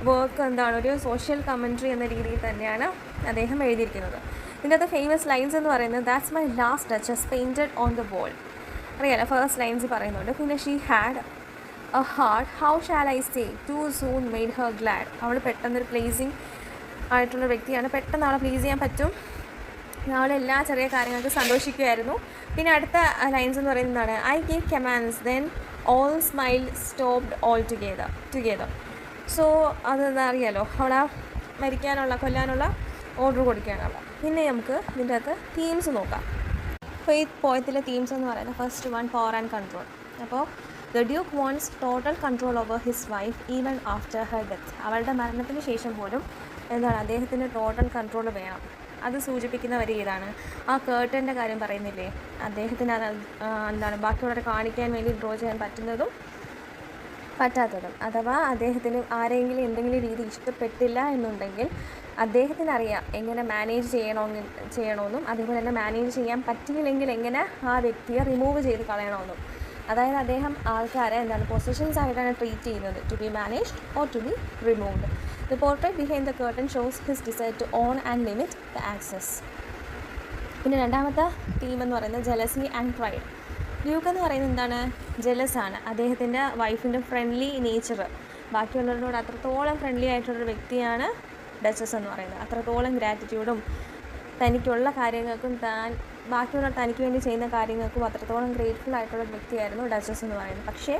വർക്ക് ഒരു സോഷ്യൽ കമൻട്രി എന്ന രീതിയിൽ തന്നെയാണ് അദ്ദേഹം എഴുതിയിരിക്കുന്നത്. ഇതിനകത്ത് ഫേമസ് ലൈൻസ് എന്ന് പറയുന്നത് that's my last duchess painted on the wall. അറിയാലോ, ഫസ്റ്റ് ലൈൻസ് പറയുന്നുണ്ട്. പിന്നെ she had a heart how shall I say too soon made her glad. അവൾ പെട്ടെന്നൊരു പ്ലീസിങ് ആയിട്ടുള്ള വ്യക്തിയാണ്, പെട്ടെന്ന് അവളെ പ്ലീസ് ചെയ്യാൻ പറ്റും, അവളെല്ലാ ചെറിയ കാര്യങ്ങൾക്ക് സന്തോഷിക്കുമായിരുന്നു. പിന്നെ അടുത്ത ലൈൻസ് എന്ന് പറയുന്നതാണ് I gave commands then all smile stopped all together. So അതെന്താ അറിയാലോ, അവളെ കൊല്ലാനുള്ള ഓർഡർ കൊടുക്കുകയാണ് അവൾ. പിന്നെ നമുക്ക് ഇതിൻ്റെ അകത്ത് തീംസ് നോക്കാം. അപ്പോൾ ഈ പോയത്തിലെ തീംസ് എന്ന് പറയുന്നത് first one power and control. അപ്പോൾ the duke wants total control over his wife even after her death. അവളുടെ മരണത്തിന് ശേഷം പോലും അദ്ദേഹത്തിന് ടോട്ടൽ കൺട്രോൾ വേണം. അത് സൂചിപ്പിക്കുന്ന വരി ഇതാണ്. ആ കേർട്ടൻ്റെ കാര്യം പറയുന്നില്ലേ, അദ്ദേഹത്തിന് അത് ബാക്കിയുള്ളവരെ കാണിക്കാൻ വേണ്ടി ഡ്രോ ചെയ്യാൻ പറ്റുന്നതും പറ്റാത്തതും. അഥവാ അദ്ദേഹത്തിന് ആരെങ്കിലും എന്തെങ്കിലും രീതി ഇഷ്ടപ്പെട്ടില്ല എന്നുണ്ടെങ്കിൽ അദ്ദേഹത്തിനറിയാം എങ്ങനെ മാനേജ് ചെയ്യണമെന്നും അതേപോലെ തന്നെ മാനേജ് ചെയ്യാൻ പറ്റിയില്ലെങ്കിൽ എങ്ങനെ ആ വ്യക്തിയെ റിമൂവ് ചെയ്ത് കളയണമെന്നും. അതായത് അദ്ദേഹം ആൾക്കാരെ പൊസിഷൻസ് ആയിട്ടാണ് ട്രീറ്റ് ചെയ്യുന്നത്, to be managed or to be removed. The portrait behind the curtain shows his desire to own and limit the access. പിന്നെ രണ്ടാമത്തെ തീം എന്ന് പറയുന്നത് ജലസി ആൻഡ് പ്രൈഡ്. ഡ്യൂക്ക് എന്ന് പറയുന്നത് ജലസാണ്. അദ്ദേഹത്തിൻ്റെ വൈഫിൻ്റെ ഫ്രണ്ട്ലി നേച്ചർ, ബാക്കിയുള്ളവരോട് അത്രത്തോളം ഫ്രണ്ട്ലി ആയിട്ടുള്ളൊരു വ്യക്തിയാണ് ഡച്ചസ് എന്ന് പറയുന്നത്. അത്രത്തോളം ഗ്രാറ്റിറ്റ്യൂഡും തനിക്കുള്ള കാര്യങ്ങൾക്കും ബാക്കിയുള്ളവർ തനിക്ക് വേണ്ടി ചെയ്യുന്ന കാര്യങ്ങൾക്കും അത്രത്തോളം ഗ്രേറ്റ്ഫുൾ ആയിട്ടുള്ളൊരു വ്യക്തിയായിരുന്നു ഡച്ചസ് എന്ന് പറയുന്നത്. പക്ഷേ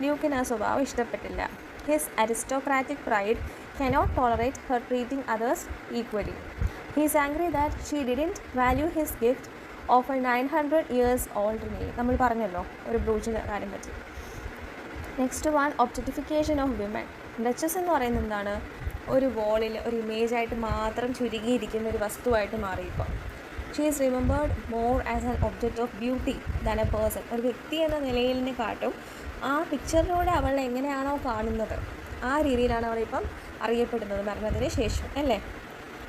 ഡ്യൂക്കിന് ആ സ്വഭാവം ഇഷ്ടപ്പെട്ടില്ല. His aristocratic pride cannot tolerate her treating others equally. He is angry that she didn't value his gift of a 900 years old nail. നമ്മൾ പറഞ്ഞല്ലോ ഒരു ബ്രൂച്ചിൻ്റെ കാര്യം പറ്റി. Next one objectification of women. Duchess എന്ന് പറയുന്നത് ഒരു വോളിൽ ഒരു ഇമേജായിട്ട് മാത്രം ചുരുങ്ങിയിരിക്കുന്ന ഒരു വസ്തുവായിട്ട് മാറി. ഇപ്പോൾ she is remembered more as an object of beauty than A person. ഒരു വ്യക്തി എന്ന നിലയിലിനെ കാട്ടും ആ പിക്ചറിലൂടെ അവളെ എങ്ങനെയാണോ കാണുന്നത് ആ രീതിയിലാണ് അവളിപ്പം അറിയപ്പെടുന്നത് മരണത്തിന് ശേഷം, അല്ലേ?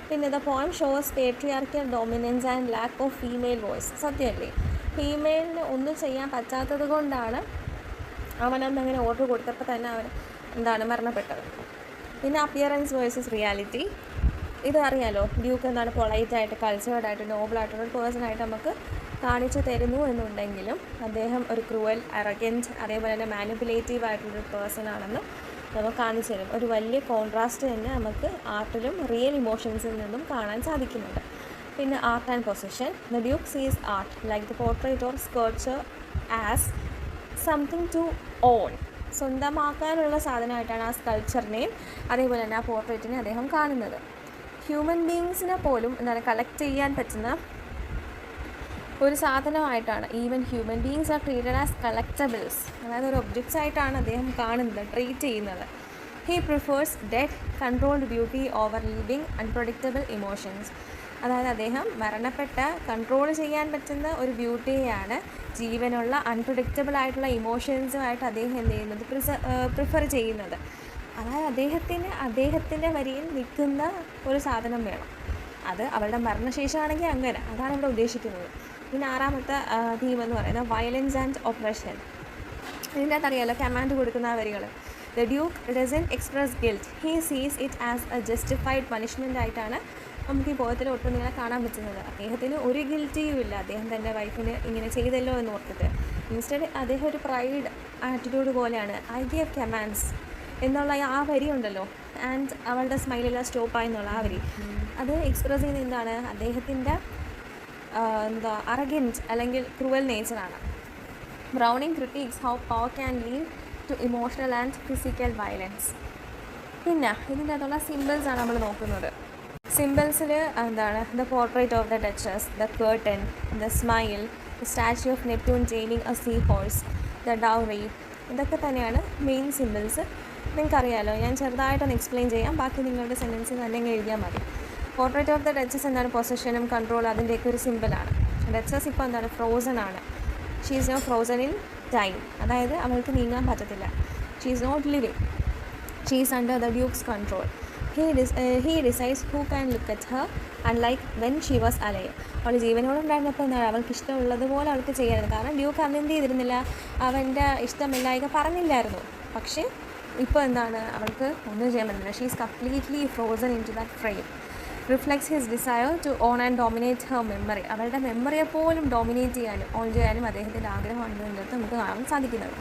പിന്നെ the poem shows patriarchal dominance and lack of female voice. സത്യമല്ലേ, ഫീമെയിലിന് ഒന്നും ചെയ്യാൻ പറ്റാത്തത് കൊണ്ടാണ് അവനൊന്നങ്ങനെ ഓർഡർ കൊടുത്തപ്പോൾ തന്നെ അവൻ മരണപ്പെട്ടത്. പിന്നെ അപ്പിയറൻസ് വേഴ്സസ് റിയാലിറ്റി. ഇത് അറിയാലോ, ഡ്യൂക്ക് പൊളൈറ്റായിട്ട് കൾച്ചേർഡായിട്ട് നോബിളായിട്ടുള്ള ഒരു പേഴ്സണായിട്ട് നമുക്ക് കാണിച്ചു തരുന്നു എന്നുണ്ടെങ്കിലും അദ്ദേഹം ഒരു ക്രൂവൽ, അറഗൻറ്റ്, അതേപോലെ തന്നെ മാനിപ്പുലേറ്റീവ് ആയിട്ടുള്ളൊരു പേഴ്സൺ ആണെന്ന് നമുക്ക് കാണിച്ചു തരും. ഒരു വലിയ കോൺട്രാസ്റ്റ് തന്നെ നമുക്ക് ആർട്ടിലും റിയൽ ഇമോഷൻസിൽ നിന്നും കാണാൻ സാധിക്കുന്നുണ്ട്. പിന്നെ art and position. The duke sees art like the portrait or sculpture as something to own. സ്വന്തമാക്കാനുള്ള സാധനമായിട്ടാണ് ആ സ്കൾപ്ചറിനെയും അതേപോലെ തന്നെ ആ പോർട്രേറ്റിനെ അദ്ദേഹം കാണുന്നത്. ഹ്യൂമൻ ബീയിങ്സിനെ പോലും കളക്ട് ചെയ്യാൻ പറ്റുന്ന ഒരു സാധനമായിട്ടാണ്. Even human beings are treated as collectables, അതായത് ഒരു ഒബ്ജക്ട്സ് ആയിട്ടാണ് അദ്ദേഹം കാണുന്നത്, ട്രീറ്റ് ചെയ്യുന്നത്. He prefers dead controlled beauty over living unpredictable emotions. അതായത് അദ്ദേഹം മരണപ്പെട്ട കൺട്രോൾ ചെയ്യാൻ പറ്റുന്ന ഒരു ബ്യൂട്ടിയെയാണ് ജീവനുള്ള അൺപ്രഡിക്റ്റബിൾ ആയിട്ടുള്ള ഇമോഷൻസുമായിട്ട് അദ്ദേഹം എന്ത് ചെയ്യുന്നത്, പ്രിഫർ ചെയ്യുന്നത്. അതായത് അദ്ദേഹത്തിൻ്റെ വരിയിൽ നിൽക്കുന്ന ഒരു സാധനം വേണം. അത് അവളുടെ മരണശേഷമാണെങ്കിൽ അങ്ങനെ, അതാണ് ഇവിടെ ഉദ്ദേശിക്കുന്നത്. പിന്നെ ആറാമത്തെ തീം എന്ന് പറയുന്നത് വയലൻസ് ആൻഡ് ഒപ്രഷൻ. ഇതിൻ്റെ അകത്തറിയാലോ കമാൻഡ് കൊടുക്കുന്ന ആ വരികൾ. The duke doesn't express guilt, he sees it as a justified punishment ആയിട്ടാണ് നമുക്ക് ഈ പോയത്തിൽ ഒട്ടും നിങ്ങളെ കാണാൻ പറ്റുന്നത്. അദ്ദേഹത്തിന് ഒരു ഗിൽറ്റിയും ഇല്ല അദ്ദേഹം തൻ്റെ വൈഫിന് ഇങ്ങനെ ചെയ്തല്ലോ എന്ന് ഓർത്തിട്ട്. ഇൻസ്റ്റഡ് അദ്ദേഹം ഒരു പ്രൈഡ് ആറ്റിറ്റ്യൂഡ് പോലെയാണ്. ഐ ഗീവ് കമാൻഡ്സ് എന്നുള്ള ആ വരി ഉണ്ടല്ലോ, ആൻഡ് അവളുടെ സ്മൈലെല്ലാം സ്റ്റോപ്പായി എന്നുള്ള ആ വരി, അത് എക്സ്പ്രസ് ചെയ്യുന്ന എന്താണ്, അദ്ദേഹത്തിൻ്റെ അറഗൻറ്റ് അല്ലെങ്കിൽ ക്രൂവൽ നേച്ചറാണ്. Browning critics how power can lead to emotional and physical violence. പിന്നെ ഇതിൻ്റെ അകത്തുള്ള സിമ്പിൾസാണ് നമ്മൾ നോക്കുന്നത്. സിമ്പിൾസിൽ the portrait of the duchess, the curtain, the smile, the statue of Neptune taming a sea horse, the dowry, ഇതൊക്കെ തന്നെയാണ് മെയിൻ സിമ്പിൾസ്. നിങ്ങൾക്കറിയാലോ, ഞാൻ ചെറുതായിട്ടൊന്ന് എക്സ്പ്ലെയിൻ ചെയ്യാം, ബാക്കി നിങ്ങളുടെ സെൻറ്റൻസിൽ തന്നെ എഴുതിയാൽ മതി. പോർട്രേറ്റ് ഓഫ് ദ ഡച്ചസ് പൊസഷനും കൺട്രോൾ അതിൻ്റെയൊക്കെ ഒരു സിമ്പിളാണ്. ഡച്ചസ് ഇപ്പോൾ ഫ്രോസൺ ആണ്. She is now frozen in time, അതായത് അവൾക്ക് നീങ്ങാൻ പറ്റത്തില്ല. She is not living, she is under the duke's control. He decides who can look at her unlike when she was alive. അവൾ ജീവനോടുണ്ടായിരുന്നപ്പോൾ അവൾക്ക് ഇഷ്ടമുള്ളതുപോലെ അവൾക്ക് ചെയ്യായിരുന്നു. കാരണം ഡ്യൂക്ക് അന്ന് എന്ത് ചെയ്തിരുന്നില്ല, അവൻ്റെ ഇഷ്ടമില്ലായ്ക പറഞ്ഞില്ലായിരുന്നു. പക്ഷേ ഇപ്പോൾ അവൾക്ക് ഒന്നും ചെയ്യാൻ പറ്റില്ല. She is completely frozen into that frame. Reflects his desire to own and dominate her memory. അവളുടെ മെമ്മറിയെ പോലും ഡോമിനേറ്റ് ചെയ്യാനും ഓൺ ചെയ്യാനും അദ്ദേഹത്തിൻ്റെ ആഗ്രഹമുണ്ടെന്നത് നമുക്ക് കാണാൻ സാധിക്കുന്നത്.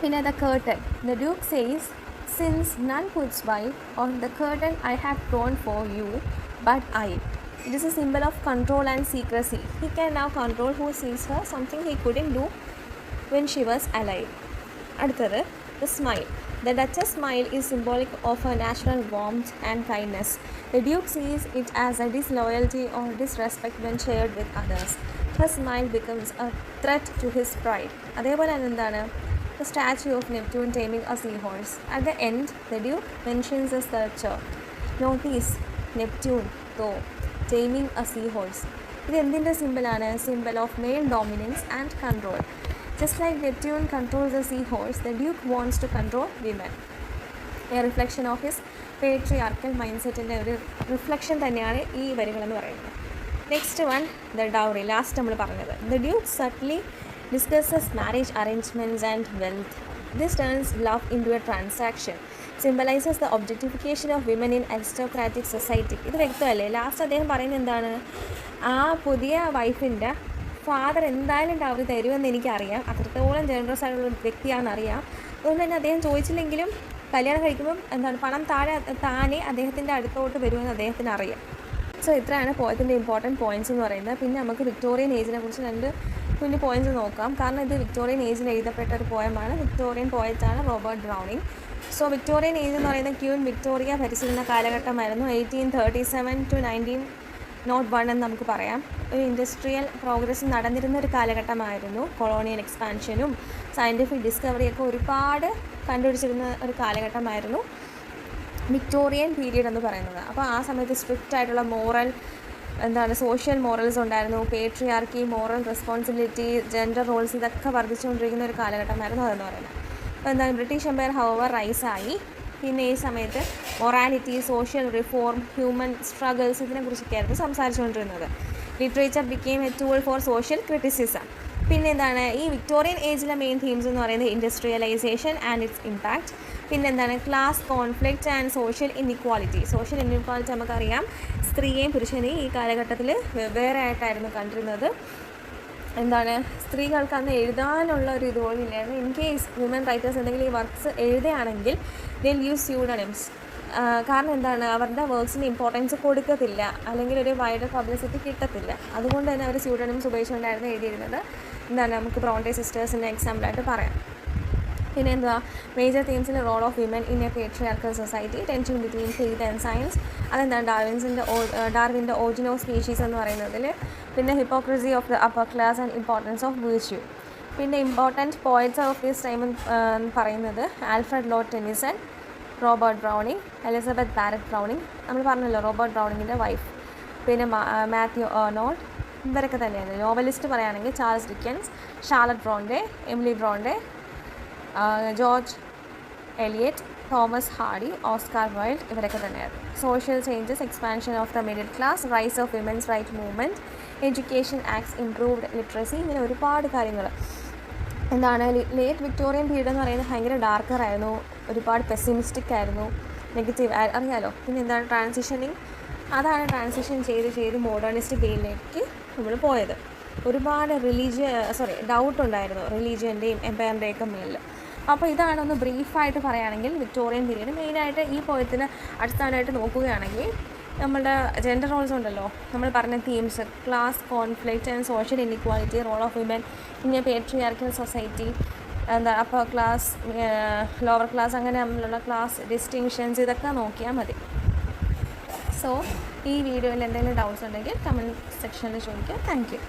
പിന്നെ the curtain. The duke says, since none puts by on the curtain I have drawn for you but I. It is a symbol of control and secrecy. He can now control who sees her, something he couldn't do when she was alive. അടുത്തത് the smile. The Duchess' smile is symbolic of her natural warmth and kindness. The Duke sees it as a disloyalty or disrespect when shared with others. Her smile becomes a threat to his pride. അതേപോലെ എന്താണ്, the statue of Neptune taming a seahorse. At the end, the Duke mentions a sculpture. Notice Neptune, though, taming a seahorse. ഇത് എന്തിൻ്റെ സിമ്പിളാണ്? Simple of male dominance and control. Just like Neptune controls the seahorse, the Duke wants to control women. A reflection of his patriarchal mindset-ൻ്റെ ഒരു reflection തന്നെയാണ് ഈ വരികളെന്ന് പറയുന്നത്. Next one, the dowry. Last നമ്മൾ പറഞ്ഞത്. The Duke subtly discusses marriage arrangements and wealth. This turns love into a transaction. Symbolizes the objectification of women in aristocratic society. ഇത് വ്യക്തമല്ലേ? Last അദ്ദേഹം പറയുന്നത് എന്താണ്, ആ പുതിയ വൈഫിൻ്റെ ഫാദർ എന്തായാലും ഡൗറി തരുമെന്ന് എനിക്കറിയാം, അത്രത്തോളം ജനറസ് ആയിട്ടുള്ള വ്യക്തിയാണെന്നറിയാം. അതുകൊണ്ട് തന്നെ അദ്ദേഹം ചോദിച്ചില്ലെങ്കിലും കല്യാണം കഴിക്കുമ്പം പണം താനെ അദ്ദേഹത്തിൻ്റെ അടുത്തോട്ട് വരുമെന്ന് അദ്ദേഹത്തിന് അറിയാം. സോ ഇത്രയാണ് പോയത്തിൻ്റെ ഇമ്പോർട്ടൻറ്റ് പോയിൻറ്റ്സ് എന്ന് പറയുന്നത്. പിന്നെ നമുക്ക് വിക്ടോറിയൻ ഏജിനെ കുറിച്ച് 2 കുഞ്ഞു പോയിൻറ്റ്സ് നോക്കാം. കാരണം ഇത് വിക്ടോറിയൻ ഏജിൽ എഴുതപ്പെട്ട ഒരു പോയമാണ്. വിക്ടോറിയൻ പോയറ്റാണ് Robert Browning. So Victorian age എന്ന് പറയുന്നത് ക്യൂൻ വിക്ടോറിയ ഭരിച്ചിരുന്ന കാലഘട്ടമായിരുന്നു. 1837 to 1901 എന്ന് നമുക്ക് പറയാം. ഒരു ഇൻഡസ്ട്രിയൽ പ്രോഗ്രസ് നടന്നിരുന്ന ഒരു കാലഘട്ടമായിരുന്നു. കൊളോണിയൽ എക്സ്പാൻഷനും സയൻറ്റിഫിക് ഡിസ്കവറിയൊക്കെ ഒരുപാട് കണ്ടുപിടിച്ചിരുന്ന ഒരു കാലഘട്ടമായിരുന്നു വിക്ടോറിയൻ പീരീഡ് എന്ന് പറയുന്നത്. അപ്പോൾ ആ സമയത്ത് സ്ട്രിക്റ്റ് ആയിട്ടുള്ള മോറൽ എന്താണ് സോഷ്യൽ മോറൽസ് ഉണ്ടായിരുന്നു, patriarchy, moral responsibility, gender roles, ഇതൊക്കെ വർദ്ധിച്ചുകൊണ്ടിരിക്കുന്ന ഒരു കാലഘട്ടമായിരുന്നു അതെന്ന് പറയുന്നത്. അപ്പോൾ എന്താണ് ബ്രിട്ടീഷ് എംപയർ ഹവർ റൈസായി. പിന്നെ ഈ സമയത്ത് morality, social reform, human struggles, ഇതിനെക്കുറിച്ചൊക്കെയായിരുന്നു സംസാരിച്ചുകൊണ്ടിരുന്നത്. Literature became a tool for social criticism. പിന്നെ എന്താണ് ഈ വിക്ടോറിയൻ ഏജിലെ മെയിൻ തീംസ് എന്ന് പറയുന്നത് ഇൻഡസ്ട്രിയലൈസേഷൻ ആൻഡ് ഇറ്റ്സ് ഇമ്പാക്റ്റ്. പിന്നെ എന്താണ് class conflict and social inequality. Social inequality നമുക്കറിയാം, സ്ത്രീയെയും പുരുഷനെയും ഈ കാലഘട്ടത്തിൽ വെവ്വേറെ ആയിട്ടായിരുന്നു കണ്ടിരുന്നത്. എന്താണ് സ്ത്രീകൾക്ക് അന്ന് എഴുതാനുള്ള ഒരു ഇതുപോലും ഇല്ലായിരുന്നു. ഇൻ കേസ് വുമൻ റൈറ്റേഴ്സ് എന്തെങ്കിലും ഈ വർക്ക്സ് എഴുതുകയാണെങ്കിൽ ദിൽ യൂസ് സ്യൂഡനിംസ്. കാരണം എന്താണ് അവരുടെ വർക്ക്സിന് ഇമ്പോർട്ടൻസ് കൊടുക്കത്തില്ല, അല്ലെങ്കിൽ ഒരു വൈഡർ പബ്ലിസിറ്റി കിട്ടത്തില്ല. അതുകൊണ്ട് തന്നെ അവർ സ്യൂഡനിംസ് ഉപയോഗിച്ചുകൊണ്ടായിരുന്നു എഴുതിയിരുന്നത്. എന്താണ് നമുക്ക് ബ്രോണ്ടെ സിസ്റ്റേഴ്സിൻ്റെ എക്സാമ്പിളായിട്ട് പറയാം. പിന്നെ എന്താ മേജർ തീംസിൽ role of women in a patriarchal society, tension between faith and science, അതെന്താണ് ഡാർവിൻ്റെ ഓറിജിൻ ഓഫ് സ്പീഷീസ് എന്ന് പറയുന്നതിൽ. പിന്നെ hypocrisy of the upper class and importance of virtue. പിന്നെ important poets of this time എന്ന് പറയുന്നത് Alfred Lord Tennyson, Robert Browning, Elizabeth Barrett Browning, നമ്മൾ പറഞ്ഞല്ലോ റോബർട്ട് ബ്രൗണിങ്ങിൻ്റെ വൈഫ്. പിന്നെ മാത്യു ഏർണോൾഡ്, ഇവരൊക്കെ തന്നെയാണ്. നോവലിസ്റ്റ് പറയുകയാണെങ്കിൽ Charles Dickens, Charlotte Bronte, Emily Bronte, George Eliot, Thomas Hardy, Oscar Wilde, ഇവരൊക്കെ തന്നെയായിരുന്നു. Social changes, expansion of the middle class, rise of women's right movement, education acts, improved literacy, ഇങ്ങനെ ഒരുപാട് കാര്യങ്ങൾ. എന്താണ് ലേറ്റ് വിക്ടോറിയൻ പീരീഡ് എന്ന് പറയുന്നത് ഭയങ്കര ഡാർക്കറായിരുന്നു, ഒരുപാട് പെസിമിസ്റ്റിക് ആയിരുന്നു, നെഗറ്റീവ് അറിയാലോ. പിന്നെ എന്താണ് ട്രാൻസിഷനിങ്, അതാണ് ട്രാൻസിഷൻ ചെയ്ത് മോഡേണിസ്റ്റ് പീരീഡിലേക്ക് നമ്മൾ പോയത്. ഒരുപാട് ഡൗട്ട് ഉണ്ടായിരുന്നു റിലീജിയൻ്റെയും എംപയറിൻ്റെയൊക്കെ മേലിൽ. അപ്പോൾ ഇതാണ് ഒന്ന് ബ്രീഫായിട്ട് പറയുകയാണെങ്കിൽ വിക്ടോറിയൻ പീരീഡ്. മെയിനായിട്ട് ഈ പോയത്തിന് അടിസ്ഥാനമായിട്ട് നോക്കുകയാണെങ്കിൽ നമ്മളുടെ ജെൻഡർ റോൾസ് ഉണ്ടല്ലോ, നമ്മൾ പറഞ്ഞ themes, class conflict and social inequality, role of women in a patriarchal society, എന്താ അപ്പർ ക്ലാസ്, ലോവർ ക്ലാസ്, അങ്ങനെ നമ്മളുള്ള ക്ലാസ് ഡിസ്റ്റിങ്ഷൻസ്, ഇതൊക്കെ നോക്കിയാൽ മതി. സോ ഈ വീഡിയോയിൽ എന്തെങ്കിലും ഡൗട്ട്സ് ഉണ്ടെങ്കിൽ കമൻറ്റ് സെക്ഷനിൽ ചോദിക്കുക. Thank you.